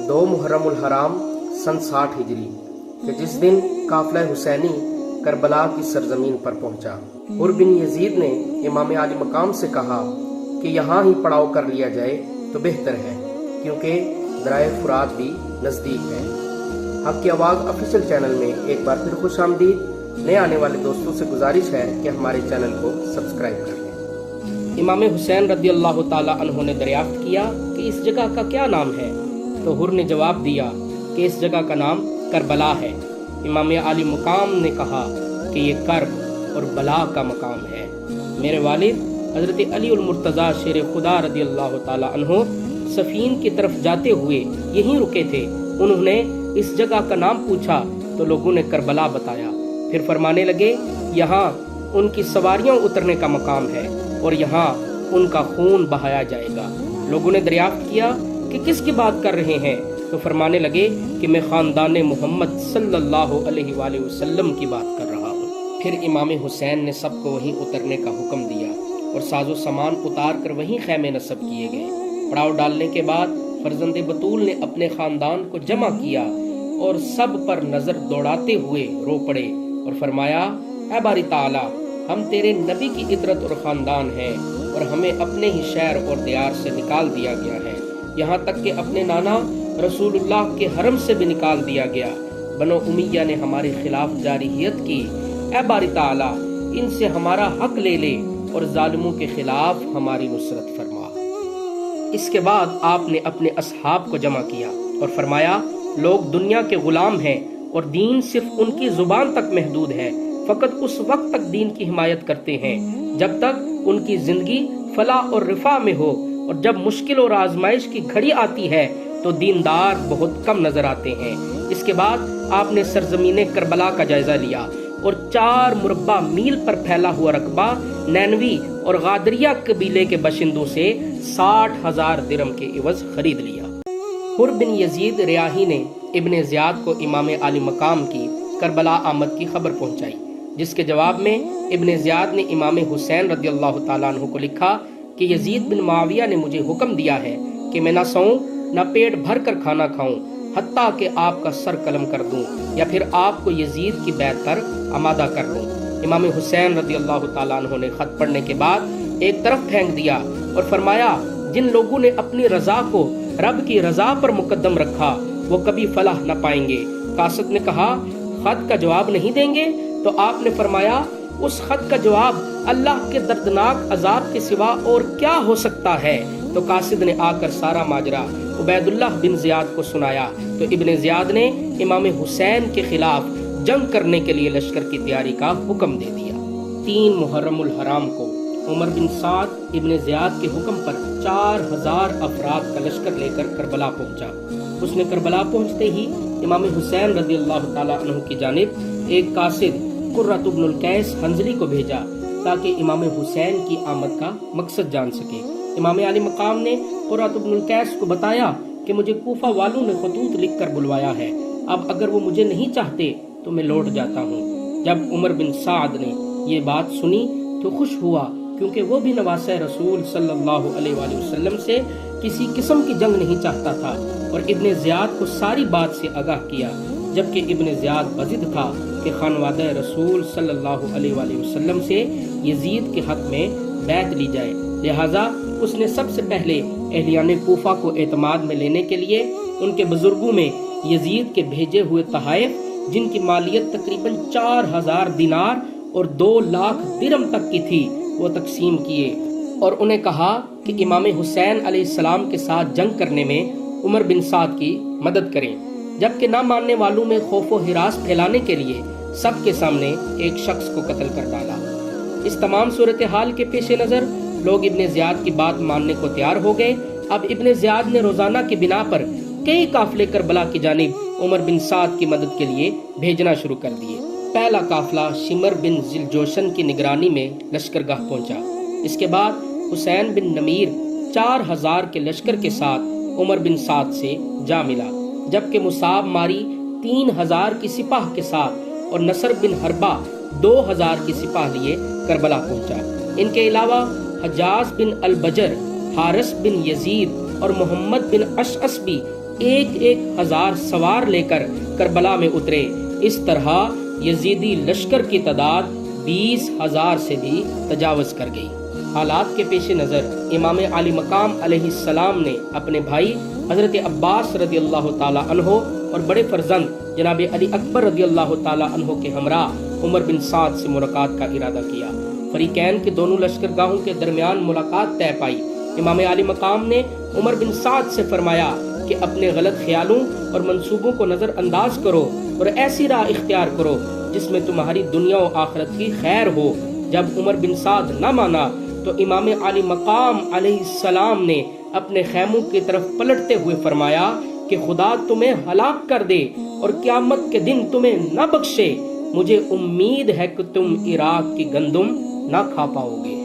2 मुहर्रम उल हराम सन 60 हिजरी कि जिस दिन काफिला हुसैनी करबला की सरजमीन पर पहुंचा। हुर बिन यजीद ने इमाम आली मकाम से कहा कि यहाँ ही पड़ाव कर लिया जाए तो बेहतर है, क्योंकि दराए फुरात भी नज़दीक है। हक की आवाज़ ऑफिशियल चैनल में एक बार फिर खुश आमदीद। नए आने वाले दोस्तों से गुजारिश है कि हमारे चैनल को सब्सक्राइब कर लें। इमाम हुसैन रदी अल्लाह ताला अन्हु ने दरियाफ्त किया कि इस जगह का क्या नाम है, तो हुर ने जवाब दिया कि इस जगह का नाम करबला है। इमाम आली मकाम ने कहा कि ये कर्ब और बला का मकाम है। मेरे वालिद हज़रत अली उल मुर्तज़ा शेर खुदा रदी अल्लाह ताला अन्हु सफ़ीन की तरफ जाते हुए यहीं रुके थे। उन्होंने इस जगह का नाम पूछा तो लोगों ने करबला बताया। फिर फरमाने लगे, यहाँ उनकी सवारियां उतरने का मकाम है और यहाँ उनका खून बहाया जाएगा। लोगों ने दरियाफ्त किया कि किसकी बात कर रहे हैं, तो फरमाने लगे कि मैं ख़ानदान मोहम्मद सल्लल्लाहु अलैहि वसल्लम की बात कर रहा हूँ। फिर इमाम हुसैन ने सबको वहीं उतरने का हुक्म दिया और साजो सामान उतार कर वहीं खैमे नस्ब किए गए। पड़ाव डालने के बाद फर्जंदे बतूल ने अपने ख़ानदान को जमा किया और सब पर नज़र दौड़ाते हुए रो पड़े और फरमाया, ऐ बारी ताला, हम तेरे नबी की इतरत और ख़ानदान हैं और हमें अपने ही शहर और दियार से निकाल दिया गया है, यहाँ तक कि अपने नाना रसूलुल्लाह के हरम से भी निकाल दिया गया। बनो उमैया ने हमारे खिलाफ जारियत की। ऐ बारी ताला, इनसे हमारा हक ले ले और जालिमों के खिलाफ हमारी नुसरत फरमा। इसके बाद आपने अपने असहाब को जमा किया और फरमाया, लोग दुनिया के गुलाम हैं और दीन सिर्फ उनकी जुबान तक महदूद है। फकत उस वक्त तक दीन की हिमायत करते हैं जब तक उनकी जिंदगी फलाह और रिफा में हो, और जब मुश्किल और आजमाइश की घड़ी आती है तो दीनदार बहुत कम नजर आते हैं। इसके बाद आपने सरजमीन करबला का जायजा लिया और 4 मुरब्बा मील पर फैला हुआ रकबा नैनवी और गादरिया कबीले के बशिंदों से 60,000 दिरहम के इवज खरीद लिया। हुर बिन यजीद रियाही ने इब्ने ज़ियाद को इमाम आली मकाम की करबला आमद की खबर पहुंचाई, जिसके जवाब में इब्ने ज़ियाद ने इमाम हुसैन रदी अल्लाह ताला अन्हु को लिखा कि यजीद बिन मुआविया ने मुझे हुक्म दिया है कि मैं ना सोऊं ना पेट भर कर खाना खाऊं, हत्ता कि आपका सर कलम कर दूं या फिर आपको यजीद की बैत पर आमादा कर लूं। इमाम हुसैन रदी अल्लाह ताला अन्हु ने खत पढ़ने के बाद एक तरफ फेंक दिया और फरमाया, जिन लोगों ने अपनी रजा को रब की रजा पर मुकद्दम रखा वो कभी फलाह न पाएंगे। कासिद ने कहा, खत का जवाब नहीं देंगे? तो आपने फरमाया, उस खत का जवाब अल्लाह के दर्दनाक अजाब के सिवा और क्या हो सकता है। तो कासिद ने आकर सारा माजरा उबैदुल्लाह बिन ज़ियाद को सुनाया। तो इब्ने ज़ियाद ने इमाम हुसैन के खिलाफ जंग करने के लिए लश्कर की तैयारी का हुक्म दे दिया। 3 मुहर्रम उल हराम को उमर बिन साद इब्ने ज़ियाद के हुक्म पर 4000 अफराद का लश्कर लेकर करबला पहुंचा। उसने करबला पहुंचते ही इमाम हुसैन रज़ी अल्लाह ताला अन्हु की जानिब एक कासिद कुर्रत इब्नुल कैस हंजली को भेजा ताकि इमाम हुसैन की आमद का मकसद जान सके। इमाम आली मकाम ने कुर्रत इब्नुल कैस को बताया कि मुझे कूफा वालों ने खतूत लिख कर बुलवाया है, अब अगर वो मुझे नहीं चाहते तो मैं लौट जाता हूँ। जब उमर बिन साद ने ये बात सुनी तो खुश हुआ, क्योंकि वो भी नवासे रसूल सल्लल्लाहु अलैहि वसल्लम से किसी किस्म की जंग नहीं चाहता था और इब्ने ज़ियाद को सारी बात से आगाह किया। जबकि इब्ने ज़ियाद बजिद था कि खानवादे रसूल सल्लल्लाहु अलैहि वसल्लम से यजीद के हक में बैत ली जाए, लिहाजा उसने सबसे पहले अहलियाने कूफा को एतमाद में लेने के लिए उनके बुजुर्गों में यजीद के भेजे हुए तहाइफ, जिनकी मालियत तकरीबन 4000 दिनार और 2 लाख दिरहम तक की थी, वो तकसीम किए और उन्हें कहा कि इमाम हुसैन अलैहिस्सलाम के साथ जंग करने में उमर बिन साद की मदद करें। जबकि ना मानने वालों में खौफ व हिरास फैलाने के लिए सबके सामने एक शख्स को कत्ल कर डाला। इस तमाम सूरत हाल के पेश नज़र लोग इब्ने ज़ियाद की बात मानने को तैयार हो गए। अब इब्ने ज़ियाद ने रोजाना की बिना पर कई काफिले करबला की जानिब उमर बिन साद की मदद के लिए भेजना शुरू कर दिए। पहला काफिला शिमर बिन जिलजोशन की निगरानी में लश्करगाह पहुंचा। इसके बाद हुसैन बिन नमीर 4000 के लश्कर के साथ उमर बिन साद से जा मिला, जबकि मुसाब मारी 3000 की सिपाह के साथ और नसर बिन हरबा 2000 की सिपाह लिए करबला पहुंचा। इनके अलावा हजाज बिन अल बजर, हारिस बिन यजीद और मोहम्मद बिन अशअस भी 1,000 سوار لے کر کربلا میں اترے۔ اس طرح یزیدی لشکر کی تعداد 20,000 سے بھی تجاوز کر گئی۔ حالات کے پیش نظر امام عالی مقام علیہ السلام نے اپنے بھائی حضرت عباس رضی اللہ تعالی عنہ اور بڑے فرزند جناب علی اکبر رضی اللہ تعالی عنہ کے ہمراہ عمر بن سعد سے ملاقات کا ارادہ کیا۔ فریقین کے دونوں لشکرگاہوں کے درمیان ملاقات طے پائی۔ امام عالی مقام نے عمر بن سعد سے فرمایا کہ اپنے غلط خیالوں اور منصوبوں کو نظر انداز کرو اور ایسی راہ اختیار کرو جس میں تمہاری دنیا و آخرت کی خیر ہو۔ جب عمر بن سعد نہ مانا تو امام عالی مقام علیہ السلام نے اپنے خیموں کی طرف پلٹتے ہوئے فرمایا کہ خدا تمہیں ہلاک کر دے اور قیامت کے دن تمہیں نہ بخشے، مجھے امید ہے کہ تم عراق کی گندم نہ کھا پاؤ گے۔